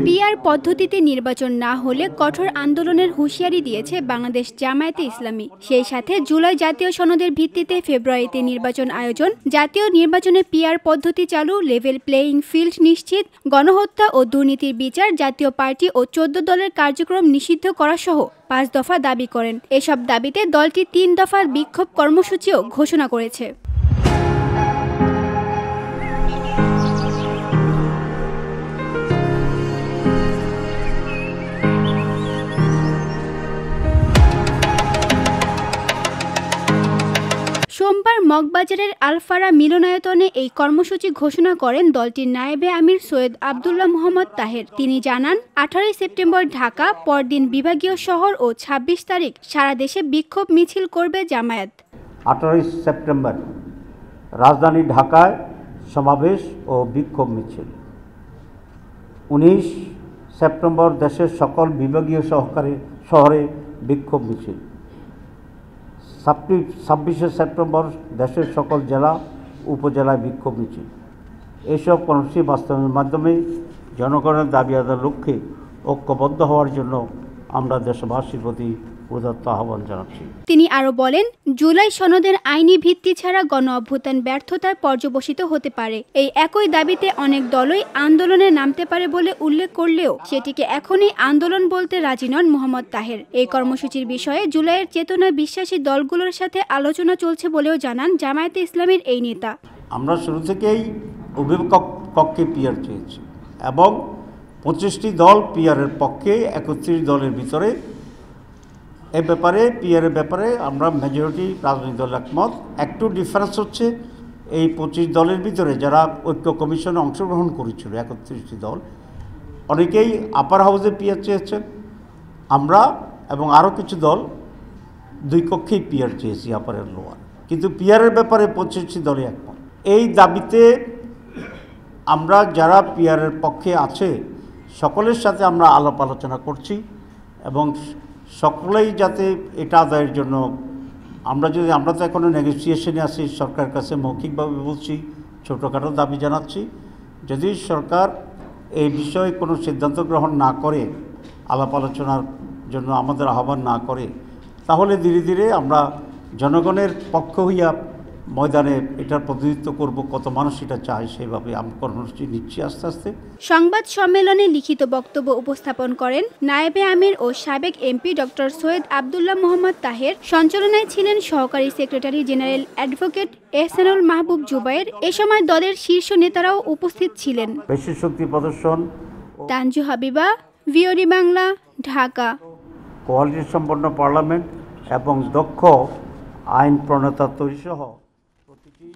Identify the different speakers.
Speaker 1: PR পদ্ধতিতে নির্বাচন না হলে কঠোর আন্দোলনের হুঁশিয়ারি দিয়েছে বাংলাদেশ জামায়াতে ইসলামী। সেই সাথে জুলাই জাতীয় সনদের ভিত্তিতে ফেব্রুয়ারিতে নির্বাচন আয়োজন, জাতীয় নির্বাচনে পিআর পদ্ধতি চালু, লেভেল প্লেয়িং ফিল্ড নিশ্চিত, গণহত্যা ও দুর্নীতির বিচার, জাতীয় পার্টি ও ১৪ দলের কার্যক্রম নিষিদ্ধ করা সহ ৫ দফা দাবি করেন। এসব দাবিতে দলটি ৩ দফার বিক্ষোভ কর্মসূচিও ঘোষণা করেছে। সোমবার মগবাজারের আলফারা মিলনায়তনে এই কর্মসূচি ঘোষণা করেন দলটির নায়েবে আমির সৈয়দ আব্দুল্লাহ মোহাম্মদ তাহের। তিনি জানান, ১৮ সেপ্টেম্বর ঢাকা, পরদিন বিভাগীয় শহর ও ২৬ তারিখ সারা দেশে বিক্ষোভ মিছিল করবে জামায়াত।
Speaker 2: ১৮ সেপ্টেম্বর রাজধানী ঢাকায় সমাবেশ ও বিক্ষোভ মিছিল। ১৯ সেপ্টেম্বর দেশের সকল বিভাগীয় শহরে বিক্ষোভ মিছিল। ২৬ সেপ্টেম্বর দেশের সকল জেলা উপজেলায় বিক্ষোভ মিছিল। এসব কর্মসূচি বাস্তবায়নের মাধ্যমে জনগণের দাবি আদায়ের লক্ষ্যে ঐক্যবদ্ধ হওয়ার জন্য আমরা দেশবাসীর প্রতি উদাত্ত আহ্বান জানাচ্ছি।
Speaker 1: তিনি আরও বলেন, জুলাই সনদের আইনি ভিত্তি ছাড়া গণ অভ্যুত্থান ব্যর্থতার পর্যবসিত হতে পারে। এই একই দাবিতে অনেক দলই আন্দোলনে নামতে পারে বলে উল্লেখ করলেও সেটিকে এখনই আন্দোলন বলতে রাজি নন মোহাম্মদ তাহের। এই কর্মসূচির বিষয়ে জুলাইয়ের চেতনায় বিশ্বাসী দলগুলোর সাথে আলোচনা চলছে বলেও জানান জামায়াতে ইসলামীর এই নেতা।
Speaker 2: আমরা শুরু থেকেই অভিভাবক পক্ষে পিআর চেয়েছি এবং ২৫টি দল পিআরের পক্ষে, ৩১ দলের ভিতরে এ ব্যাপারে পিআরের ব্যাপারে আমরা মেজরিটি রাজনৈতিক দল একমত। একটু ডিফারেন্স হচ্ছে এই ২৫ দলের ভিতরে যারা ঐক্য কমিশনে অংশগ্রহণ করেছিল ৩১টি দল, অনেকেই আপার হাউসে পিআর চেয়েছেন। আমরা এবং আরও কিছু দল দুই কক্ষেই পিআর চেয়েছি, আপারের লোয়ার। কিন্তু পিআরের ব্যাপারে ২৫টি দলই একমত। এই দাবিতে আমরা যারা পিআরের পক্ষে আছে সকলের সাথে আমরা আলাপ আলোচনা করছি এবং সকলেই যাতে এটা আদায়ের জন্য আমরা তো এখনও নেগোসিয়েশনে আছি, সরকারের কাছে মৌখিকভাবে বলছি, ছোটোখাটো দাবি জানাচ্ছি। যদি সরকার এই বিষয়ে কোনো সিদ্ধান্ত গ্রহণ না করে, আলাপ আলোচনার জন্য আমাদের আহ্বান না করে, তাহলে ধীরে ধীরে আমরা জনগণের পক্ষ হইয়া ময়দানে এটার প্রতিনিধিত্ব করব, কত মানুষ এটা চায় সেভাবে আমি কর্মসূচি নিচ্ছি আস্তে আস্তে। সংবাদ
Speaker 1: সম্মেলনে লিখিত বক্তব্য উপস্থাপন করেন নায়েবে আমির ও সাবেক এমপি ডক্টর সৈয়দ আব্দুল্লাহ মোহাম্মদ তাহের। সঞ্চালনায় ছিলেন সহকারী সেক্রেটারি জেনারেল অ্যাডভোকেট এহসানুল মাহবুব জুবায়ের। এ সময় দলের শীর্ষ নেতারাও উপস্থিত ছিলেন।
Speaker 2: বেশি শক্তি প্রদর্শন।
Speaker 1: তানজু হাবিবা, ভিওডি বাংলা, ঢাকা।
Speaker 2: কোয়ালিটি সম্পন্ন পার্লামেন্ট এবং দক্ষ আইন প্রণেতা তৈরি সহ প্রতিটি